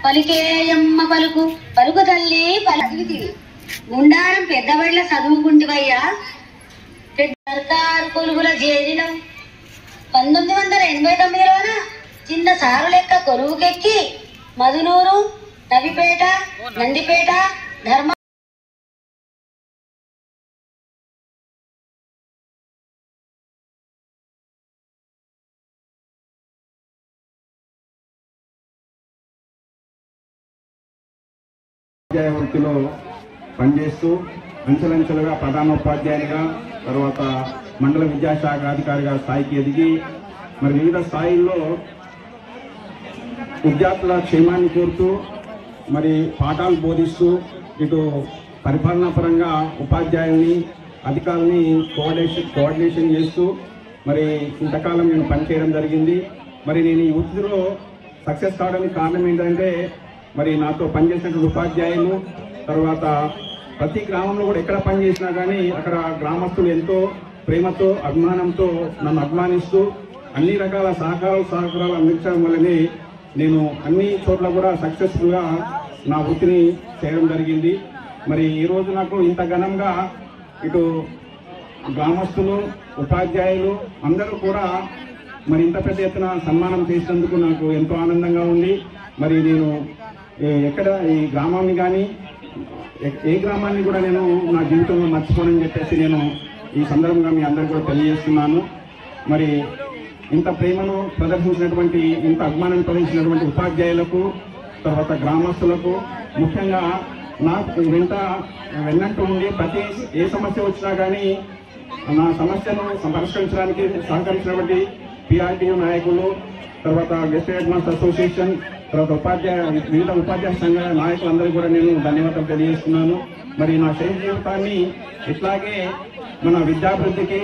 పలికేయమ్మ పలుకు పలుకు తల్లి పలికితివి గుండారం పెద్దబడిల చదువుకుంటివయ్యా సర్కారు కొలువుల చేరినం 1989లోన చిన్న సారు లెక్క కొలువుకెక్కి మధునూరు నవిపేట నందిపేట ధర్మ ఉపాధ్యాయ వృత్తిలో పనిచేస్తూ అంచెలంచెలుగా ప్రధానోపాధ్యాయునిగా తర్వాత మండల విద్యాశాఖ అధికారిగా స్థాయికి ఎదిగి మరి వివిధ స్థాయిల్లో విద్యార్థుల క్షేమాన్ని కోరుతూ మరి పాఠాలు బోధిస్తూ ఇటు పరిపాలనా పరంగా ఉపాధ్యాయుల్ని అధికారుల్ని కోఆర్డినేషన్ చేస్తూ మరి ఇంతకాలం నేను పనిచేయడం జరిగింది. మరి నేను ఈ వృత్తిలో సక్సెస్ కావడానికి కారణం ఏంటంటే మరి నాతో పనిచేసినటువంటి ఉపాధ్యాయులు తర్వాత ప్రతి గ్రామంలో కూడా ఎక్కడ పనిచేసినా కానీ అక్కడ గ్రామస్తులు ఎంతో ప్రేమతో అభిమానంతో నన్ను అభిమానిస్తూ అన్ని రకాల సహకారాలు అందించడం వల్లనే నేను అన్ని చోట్ల కూడా సక్సెస్ఫుల్గా నా వృత్తిని చేయడం జరిగింది. మరి ఈరోజు నాకు ఇంత ఘనంగా ఇటు గ్రామస్తులు ఉపాధ్యాయులు అందరూ కూడా మరి ఇంత పెద్ద ఎత్తున సన్మానం చేసినందుకు నాకు ఎంతో ఆనందంగా ఉంది. మరి నేను ఎక్కడ ఈ గ్రామాన్ని కానీ ఏ గ్రామాన్ని కూడా నేను నా జీవితంలో మర్చిపోనని చెప్పేసి నేను ఈ సందర్భంగా మీ అందరికీ కూడా తెలియజేస్తున్నాను. మరి ఇంత ప్రేమను ప్రదర్శించినటువంటి ఇంత అభిమానం ప్రదర్శించినటువంటి ఉపాధ్యాయులకు తర్వాత గ్రామస్తులకు ముఖ్యంగా నాకు వెన్నంటూ ఉండి ప్రతి ఏ సమస్య వచ్చినా కానీ నా సమస్యను పరిష్కరించడానికి సహకరించినటువంటి PRTU నాయకులు తర్వాత గెస్ట్ హెడ్ మాస్టర్ అసోసియేషన్ తర్వాత వివిధ ఉపాధ్యాయ సంఘ నాయకులందరికీ కూడా నేను ధన్యవాదాలు తెలియజేస్తున్నాను. మరి నా శైలి జీవితాన్ని ఇట్లాగే మన విద్యాభివృద్ధికి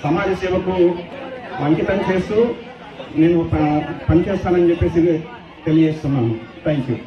సమాజ సేవకు అంకితం చేస్తూ నేను పనిచేస్తానని చెప్పేసి తెలియజేస్తున్నాను. Thank you.